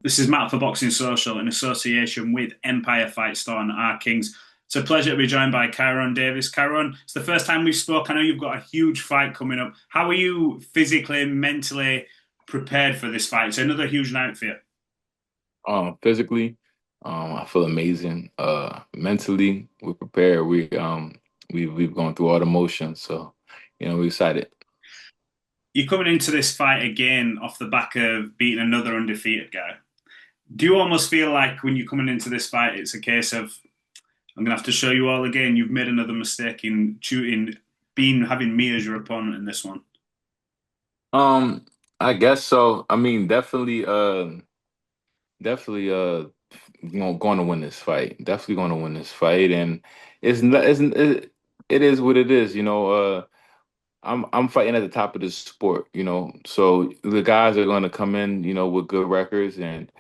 This is Matt for Boxing Social in association with Empire Fight Store and R Kings. It's a pleasure to be joined by Kyrone Davis. Kyrone, it's the first time we've spoke. I know you've got a huge fight coming up. How are you physically, mentally prepared for this fight? It's another huge night for you. Physically, I feel amazing. Mentally, we're prepared. We've gone through all the motions, so we're excited. You're coming into this fight again off the back of beating another undefeated guy. Do you almost feel like when you're coming into this fight, it's a case of I'm gonna have to show you all again. You've made another mistake in shooting, being having me as your opponent in this one. Um, I guess so. I mean, definitely, going to win this fight. Definitely going to win this fight, and it's not, isn't it, it is what it is. I'm fighting at the top of this sport. So the guys are going to come in, with good records, and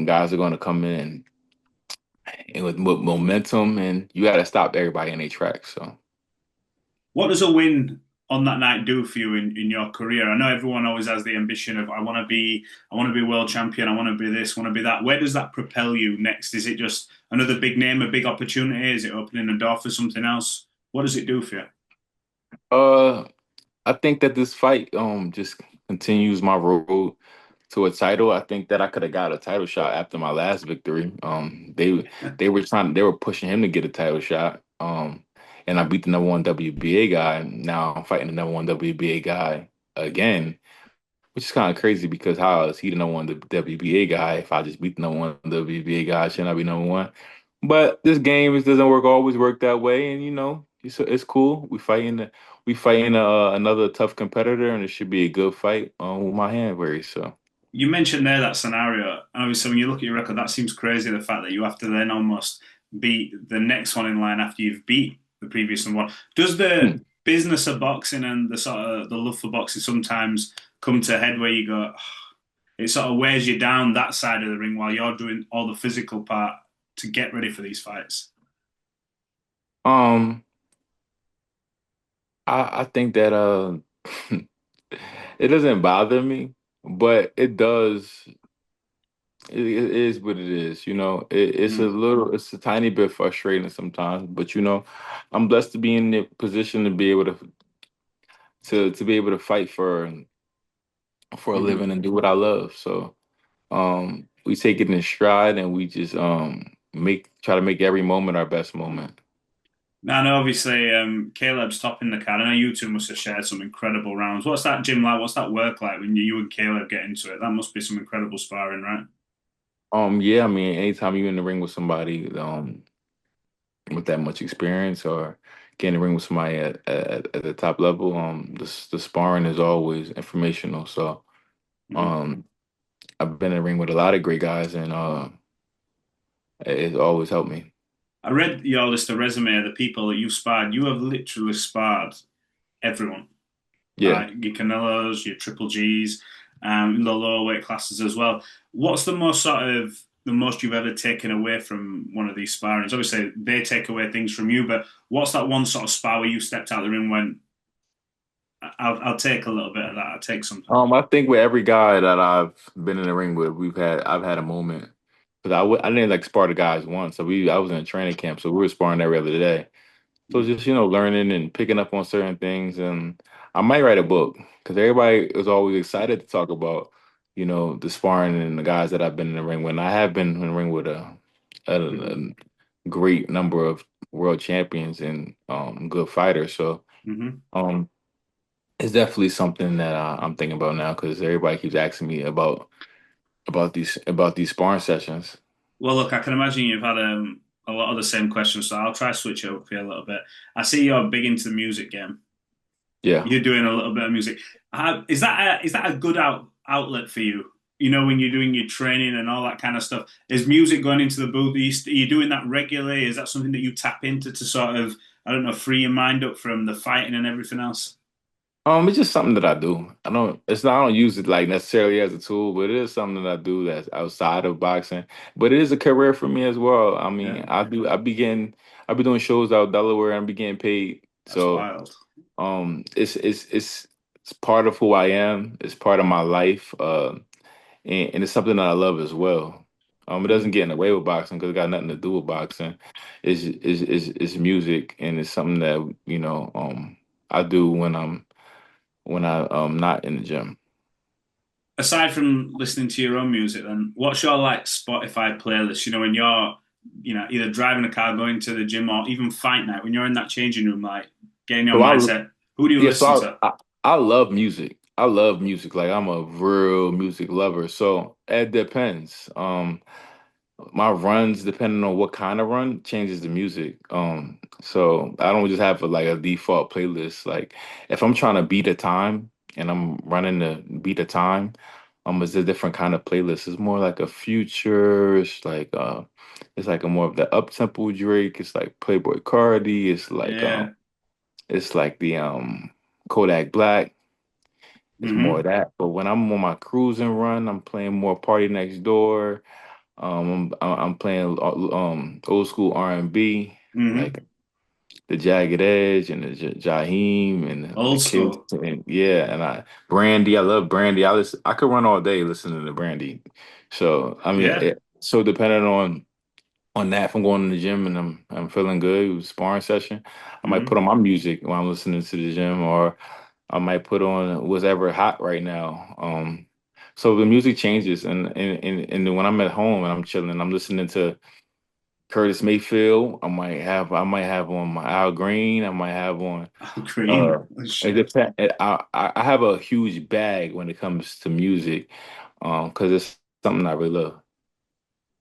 guys are going to come in and with momentum, and you got to stop everybody in their tracks. So, What does a win on that night do for you in your career? I know everyone always has the ambition of I want to be world champion, I want to be this, I want to be that. Where does that propel you next? Is it just another big name, a big opportunity? Is it opening a door for something else? What does it do for you? uh, I think that this fight just continues my road to a title. I think that I could have got a title shot after my last victory. They were pushing him to get a title shot. And I beat the number one WBA guy. Now I'm fighting the number one WBA guy again, which is kind of crazy because how is he the number one WBA guy? If I just beat the number one WBA guy, shouldn't I be number one? But this game doesn't always work that way, and it's cool. We fighting another tough competitor, and it should be a good fight. With my hand raised, so. You mentioned there that scenario, and obviously when you look at your record, that seems crazy. The fact that you have to then almost beat the next one in line after you've beat the previous one. Does the Hmm. business of boxing and the sort of the love for boxing sometimes come to a head where you go, it sort of wears you down that side of the ring while you're doing all the physical part to get ready for these fights? Um, I think that it doesn't bother me, but it does. It is what it is. Mm. It's a tiny bit frustrating sometimes, but I'm blessed to be in the position to be able to be able to fight for a Hmm. living and do what I love. So, we take it in stride and we just make try to make every moment our best moment. Now, I know obviously Caleb's topping the card. I know you two must have shared some incredible rounds. What's that gym like? What's that work like when you and Caleb get into it? That must be some incredible sparring, right? Yeah, I mean, anytime you're in the ring with somebody, with that much experience or get in the ring with somebody at the top level, the sparring is always informational. So, Mhm. um, I've been in the ring with a lot of great guys, and it's always helped me. I read your list of resume of the people that you've sparred. You have literally sparred everyone. Yeah. Your Canelos, your Triple Gs, the lower weight classes as well. What's the most you've ever taken away from one of these sparrings? Obviously, they take away things from you, but what's that one sort of spar where you stepped out of the ring and went, I'll take a little bit of that. I'll take something. I think with every guy that I've been in the ring with, I've had a moment because I didn't like spar the guys once, so I was in a training camp, so we were sparring every other day. So Mm. just learning and picking up on certain things, and I might write a book because everybody is always excited to talk about the sparring and the guys that I've been in the ring with. And I have been in the ring with a great number of world champions and good fighters. So Mm-hmm. um, it's definitely something that I'm thinking about now because everybody keeps asking me about these sparring sessions. Well, look, I can imagine you've had a lot of the same questions, so I'll try to switch it up for you a little bit. I see you're big into the music game. Yeah. You're doing a little bit of music. Is that a good outlet for you? You know, when you're doing your training and all that kind of stuff, is music going into the booth? Are you doing that regularly? Is that something that you tap into to sort of, I don't know, free your mind up from the fighting and everything else? It's just something that I do. I don't use it like necessarily as a tool, but it is something that I do that's outside of boxing. But it is a career for me as well. I Yeah, mean, I be doing shows out Delaware and I be getting paid. that's So, wild. it's part of who I am. It's part of my life. and it's something that I love as well. It doesn't get in the way with boxing because it got nothing to do with boxing. It's music, and it's something that I do when I not in the gym. Aside from listening to your own music, then what's your like Spotify playlist? You know, when you're, either driving a car, going to the gym, or even fight night, when you're in that changing room, like getting your So I mindset, who do you Yeah, listen so to? I love music. I love music. Like I'm a real music lover. So it depends. My runs, depending on what kind of run, changes the music. So I don't just have like a default playlist. Like if I'm trying to beat a time and I'm running to beat a time, it's a different kind of playlist. It's more like a future. It's like a more of the up tempo Drake. It's like Playboy Cardi. Yeah. It's like the Kodak Black. It's more of Hmm. that. But when I'm on my cruising run, I'm playing more Party Next Door. I'm playing old school R&B, like Hmm. the Jagged Edge and the Jaheim and the Old Kids. school. And yeah, and Brandy. I love Brandy. I could run all day listening to Brandy. So I mean, Yeah. so depending on that, if I'm going to the gym and I'm feeling good, with sparring session, I might put Hmm. on my music while I'm listening to the gym, or I might put on whatever hot right now. So the music changes, and then when I'm at home and I'm chilling, I'm listening to Curtis Mayfield. I might have on my Al Green. I might have on. Oh, Green. Oh, It shit. depends. I have a huge bag when it comes to music, because it's something I really love.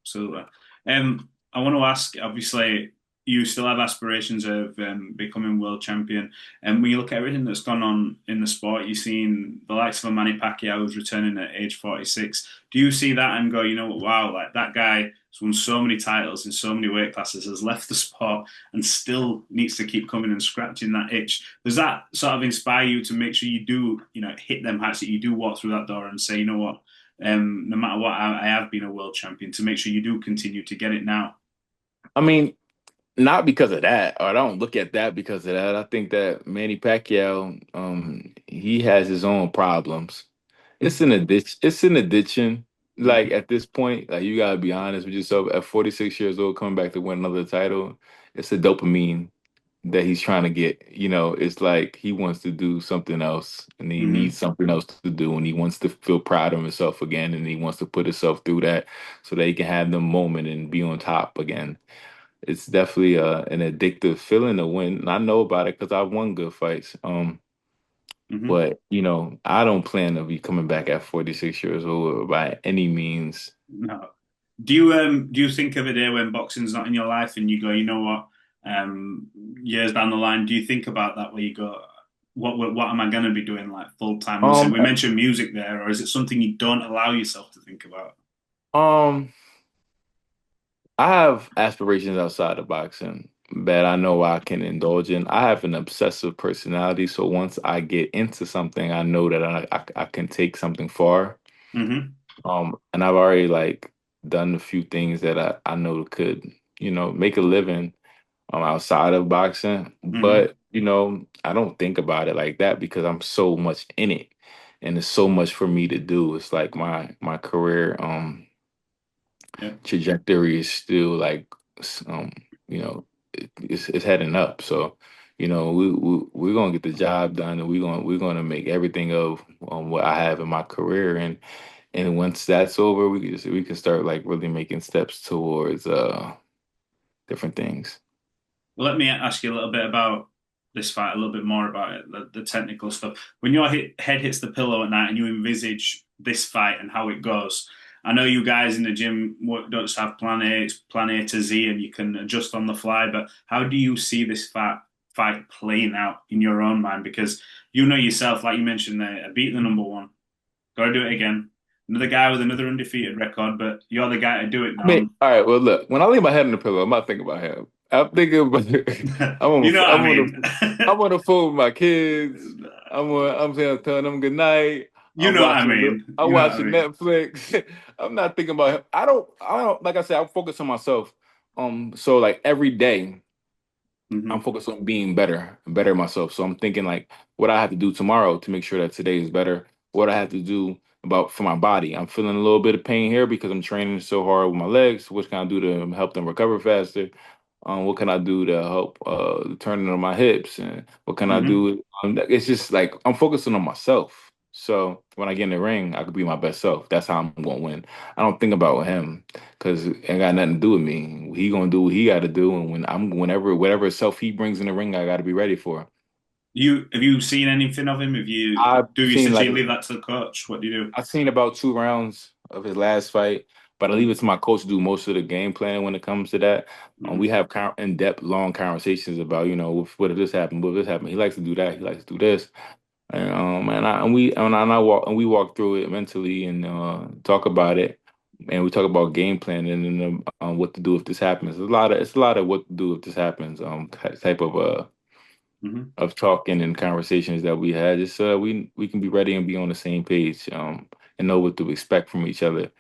Absolutely. I want to ask, obviously, you still have aspirations of becoming world champion. And when you look at everything that's gone on in the sport, you've seen the likes of a Manny Pacquiao who's returning at age 46. Do you see that and go, wow, like that guy has won so many titles in so many weight classes, has left the sport and still needs to keep coming and scratching that itch? Does that sort of inspire you to make sure you do, hit them heights that you do walk through that door and say, you know what? No matter what, I have been a world champion to make sure you do continue to get it now. I mean, not because of that, or I don't look at that because of that. I think that Manny Pacquiao, he has his own problems. It's an addiction. Like Mhm. at this point, like you gotta be honest with yourself. At 46 years old, coming back to win another title, it's a dopamine that he's trying to get. It's like he wants to do something else, and he needs Mhm. something else to do, and he wants to feel proud of himself again, and he wants to put himself through that so that he can have the moment and be on top again. It's definitely an addictive feeling to win. And I know about it because I've won good fights. Mhm. But I don't plan to be coming back at 46 years old by any means. No. Do you think of a day when boxing's not in your life and you go, you know what? Years down the line, do you think about that where you go, what am I going to be doing like full time? Obviously, Um, we mentioned music there, or is it something you don't allow yourself to think about? um, I have aspirations outside of boxing that I know I can indulge in. I have an obsessive personality, so once I get into something, I know that I can take something far. Hmm. And I've already like done a few things that I know could, make a living outside of boxing. Hmm. But, I don't think about it like that because I'm so much in it and there's so much for me to do. It's like my career Yeah. trajectory is still like um, you know, it's heading up. So, we're gonna get the job done and we're gonna make everything of what I have in my career and once that's over, we can start like really making steps towards different things. Well, let me ask you a little bit about this fight, a little bit more about it, the technical stuff. When your head hits the pillow at night and you envisage this fight and how it goes, I know you guys in the gym don't just have plan A to Z, and you can adjust on the fly. But how do you see this fight playing out in your own mind? Because you know yourself, like you mentioned there, I beat the number one, got to do it again. Another guy with another undefeated record, but you're the guy to do it I mean, now. all right. Well, look, when I lay my head on the pillow, I'm not thinking about him. I'm thinking about You know what I mean? I'm on the phone with my kids. I'm saying telling them good night. You know what I mean. I'm You know what I watching mean. Netflix. I'm not thinking about him. I don't like I said, I'm focused on myself. So like every day I'm Hmm. focused on being better and better myself. So I'm thinking like what I have to do tomorrow to make sure that today is better. What I have to do about for my body. I'm feeling a little bit of pain here because I'm training so hard with my legs. What can I do to help them recover faster? What can I do to help turning on my hips? And what can I Hmm. do? It's just like I'm focusing on myself. So when I get in the ring, I could be my best self. That's how I'm going to win. I don't think about him because it ain't got nothing to do with me. He gonna do what he got to do, and whenever whatever self he brings in the ring, I got to be ready for. You have you seen anything of him? Have you I've do you seen like essentially leave that to the coach? What do you do? I've seen about 2 rounds of his last fight, but I leave it to my coach to do most of the game plan when it comes to that. We Mm-hmm. have in-depth, long conversations about, what if this happened, what if this happened. He likes to do that. He likes to do this, and we walk through it mentally and talk about it, and we talk about game plan and then what to do if this happens. It's a lot of what to do if this happens. Type Hmm. of talking and conversations that we had. Just we can be ready and be on the same page, and know what to expect from each other.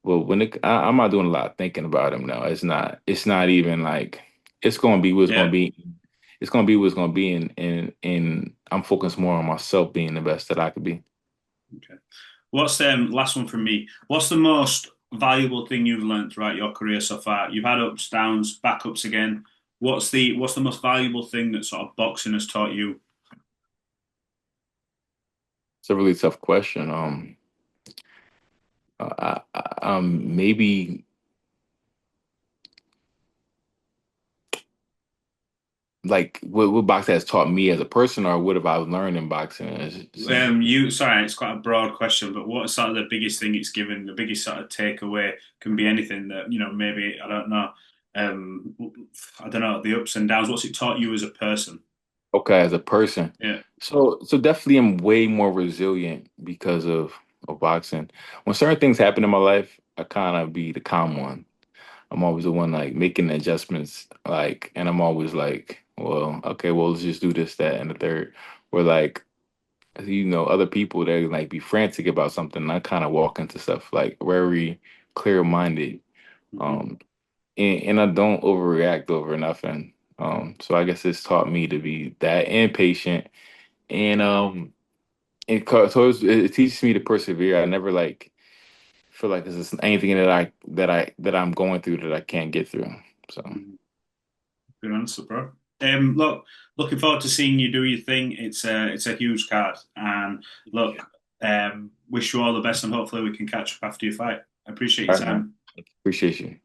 Well, I'm not doing a lot of thinking about him now. It's not even like it's gonna be what it's gonna Yeah. be. It's gonna be what it's gonna be, and I'm focused more on myself being the best that I could be. Okay. What's last one from me? What's the most valuable thing you've learned throughout your career so far? You've had ups, downs, backups again. What's the most valuable thing that sort of boxing has taught you? It's a really tough question. Maybe like what boxing has taught me as a person, or what have I learned in boxing? Sorry, it's quite a broad question, but what's sort of the biggest thing it's given? The biggest sort of takeaway can be anything that, maybe, um, I don't know, the ups and downs. What's it taught you as a person? Okay, as a person. Yeah. So definitely I'm way more resilient because of boxing. When certain things happen in my life, I kind of be the calm one. I'm always the one like making adjustments, like, and I'm always like, well, okay, well, let's just do this, that, and the third. Where like, other people they like be frantic about something. And I kind of walk into stuff like very clear minded, Hmm. um, and I don't overreact over nothing. So I guess it's taught me to be that and patient, and it teaches me to persevere. I never like feel like there's anything that I'm going through that I can't get through. So Good answer, bro. Look, looking forward to seeing you do your thing. It's a huge card, and look, wish you all the best, and hopefully we can catch up after your fight. I appreciate all your right, man. time. Appreciate you.